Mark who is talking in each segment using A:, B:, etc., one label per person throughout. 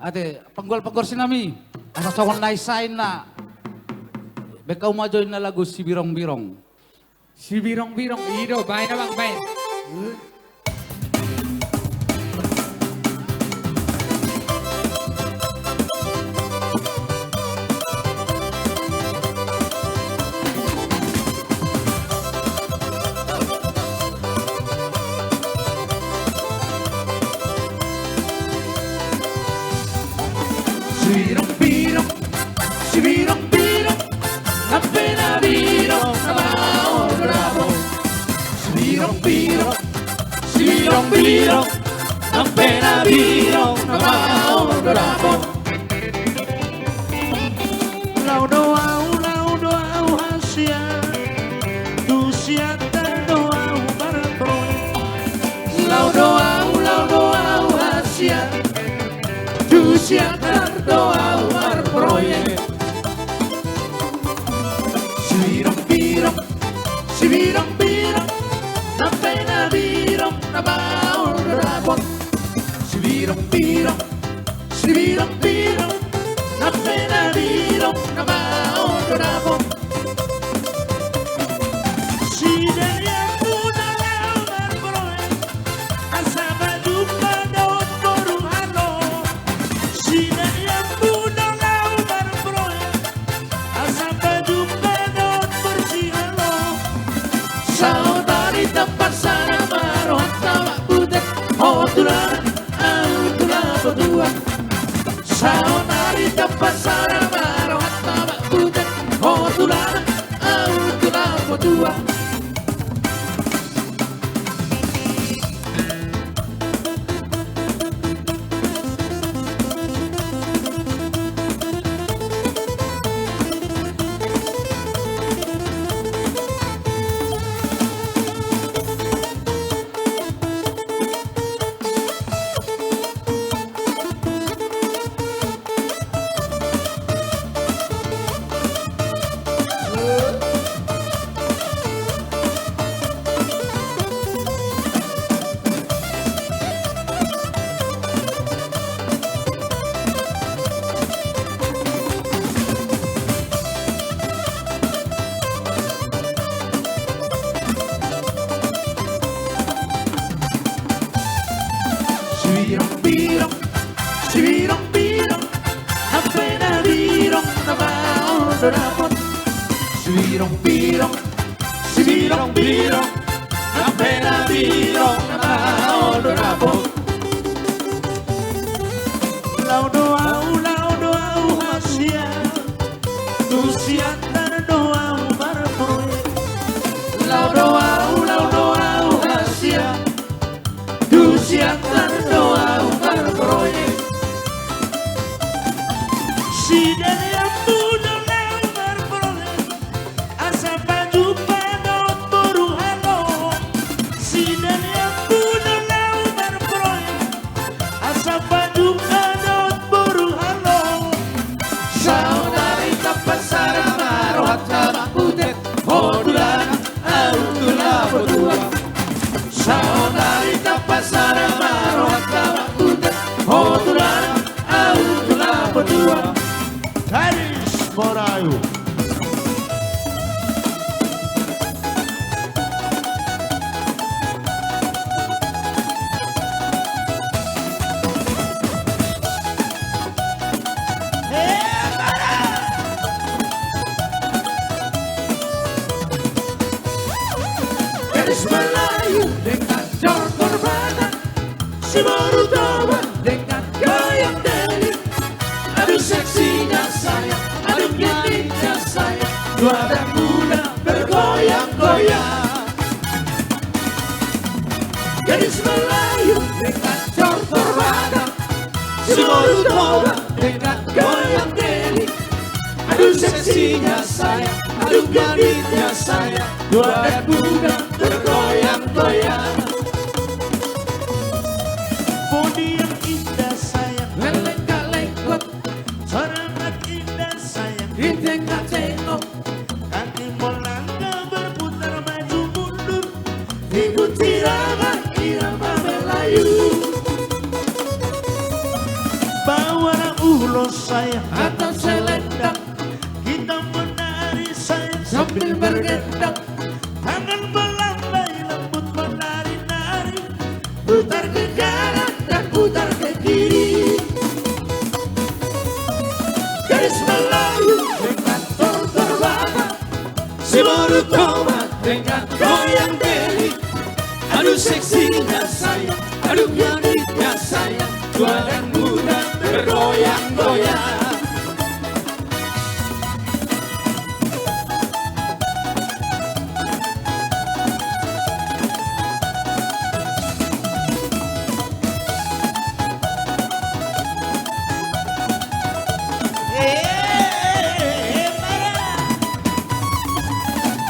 A: Ate, panggol sinami. Asa songon naisain na. Bekaw majoy na lagu si Birong-Birong.
B: Si Birong-Birong, Ido, baik na bang, baik.
A: Birong-Birong, si Birong-Birong, appena Birong na baon bravo. Si Birong-Birong, si Birong-Birong, appena Birong na baon bravo.
C: Lau doau hasia, tu siatan doau barproy.
A: Lau doau hasia, tu siatan doau barproy. Si Birong-Birong, appena Birong na baon bravo. Si Birong-Birong, appena Birong na baon bravo.
C: Si daya puna lau barproy, asaba jumpa daun borung halo. Si daya puna lau barproy, asaba jumpa daun bersih halo.
A: Saudari tempat sana marohan tawa budak. Oh tulah, berdua. Saudari tempat sana marohan tawa budak. Oh tulah, berdua. Si Birong-Birong, appena Birong na baon bravo. Si Birong-Birong, appena Birong na baon bravo.
C: Lau doau hasia, tu siatan doau barproy.
A: Lau doau hasia, tu siatan doau barproy.
C: Si daya puna lau barproy, asaba jumpa daun borung halo. Si daya puna lau barproy, asaba jumpa daun borung halo.
A: Saudari tempat sana marohan tawa budak. Oh tulah, berdua. Saudari tempat sana marohan tawa budak. Oh tulah, berdua.
C: Haris Morayu.
A: Gadis Melayu dengan jor korbana, si baru tua dengan gaya deli. Aduh seksinya sayang, aduh cantiknya sayang, dua anak muda bergoyang-goyang. Gadis Melayu dengan jor korbana, si baru tua dengan gaya deli. Aduh seksinya sayang, aduh cantiknya sayang, dua anak muda bergoyang-goyang.
C: Bodi yang indah sayang,
A: Lelek-lekot,
C: sangat indah sayang.
A: ditengok-tengok,
C: Kaki melangkah berputar maju mundur,
A: ikuti irama Melayu.
C: bawa putar ke kanan dan putar ke kiri. Garis Melayu dengan tortor babat, si baru tobat dengan goyang deli. Aduh seksinya sayang, aduh gadisnya sayang, tua dan muda bergoyang-goyang.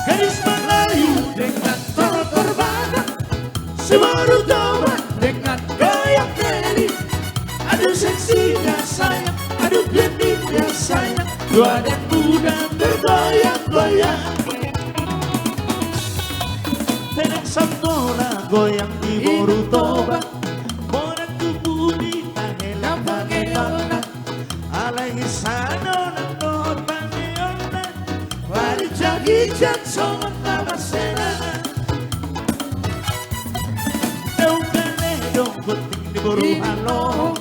C: Garis Melayu dengan tortor babat, si baru tobat dengan goyang deli. Aduh seksinya sayang, aduh gadisnya sayang, tua dan muda bergoyang-goyang. Tenek santola goyang di boru toba, morat kubudi tangela pangeona, alaihi sanona no pangeona, wali jagi jak songan kabasena. Eukale dong penting di boru halo,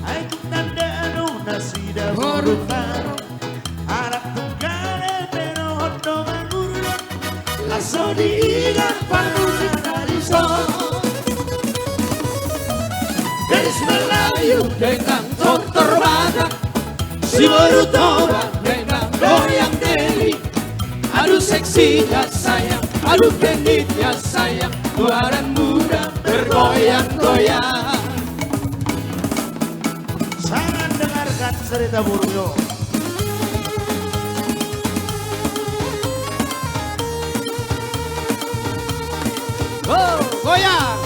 C: ay tanda anu nasida boru karo, arak tungkale pero hondo mangurlo, laso diigat panusin kaliso. Garis Melayu dengan tortor badak, si baru tobat dengan goyang deli. Aduh seksinya sayang, aduh genditnya sayang, tua dan muda bergoyang-goyang. Sangat dengarkan cerita Borneo.
A: Oh, goyang.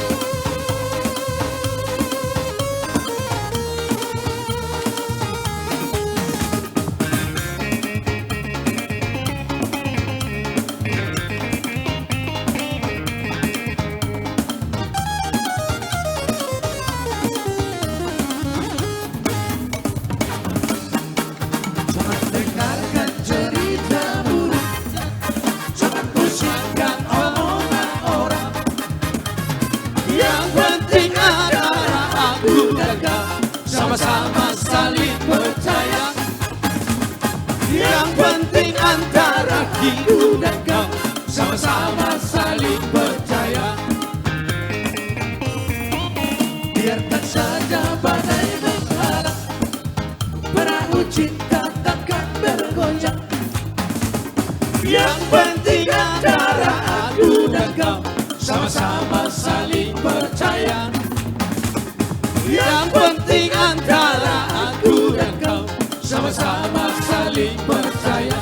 C: Jangan dengarkan cerita buruk, jangan pusingkan omongan orang.
A: Yang penting adalah aku dan kau sama-sama saling percaya. Yang penting antara aku dan kau sama-sama saling percaya.
C: Biarkan saja badai menghalang, perahu cinta takkan bergoyang.
A: Yang penting antara aku dan kau sama-sama saling percaya. Yang penting antara aku dan kau sama-sama saling percaya.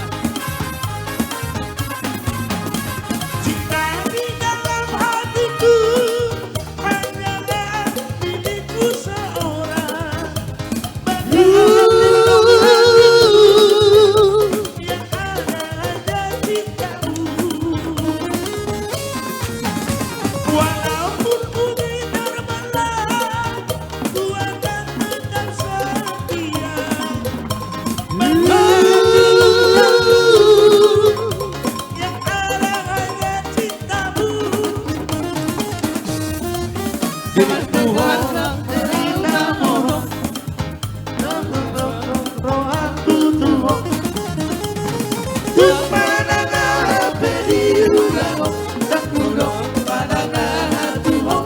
C: Cinta di dalam hatiku hanyalah milikku seorang. Yang ada hanya cintamu. Walaupun bumi terbelah, ku akan tetap setia. Yang ada hanya cintamu.
A: Dengan Tuhan yang
C: Terima moro, rohaku tuho. Tumananga pediulamo, takudo pananga tuho.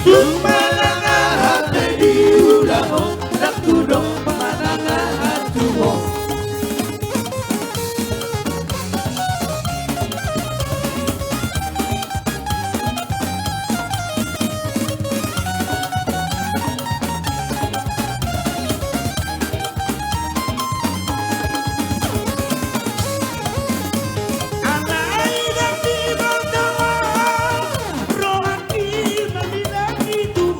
C: Tumananga pediulamo, takudo pananga tuho. Alay dan di bawah, rohani mamilang itu.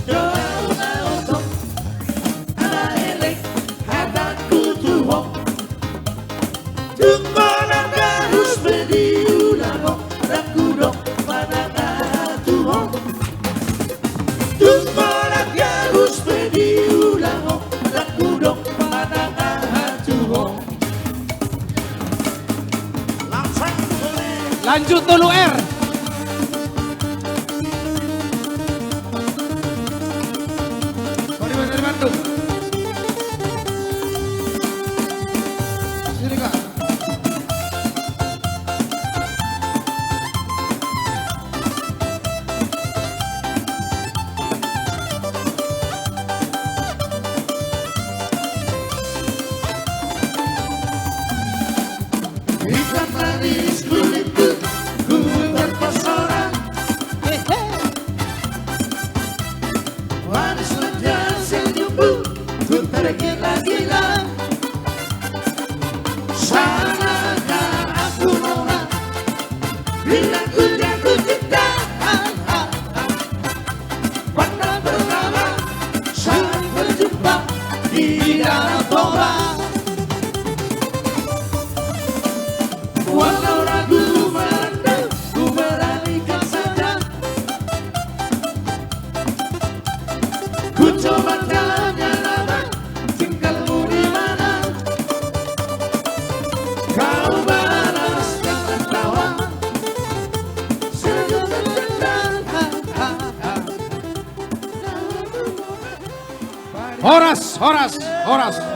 C: doa untuk anak elek hadaku tuh Tunggulah harus berdiulang Raku dong pada tuh Tunggulah harus berdiulang Raku dong pada tuh
A: Lanjut dulu R.
B: Sorry Mas dari Bandung. Sini Kak.
C: Hitam manis kulitku ku terpesona Manis lenja senyummu ku tergila-gila Sanakah aku nolak bila ku jatuh cinta Pada pertama saat berjumpa di dalam toba Walau ragu melanda, ku beralihkan saja Ku coba tanya nama, tinggalmu di mana Kau balas dengan tawa Senyum tentang
A: Horas.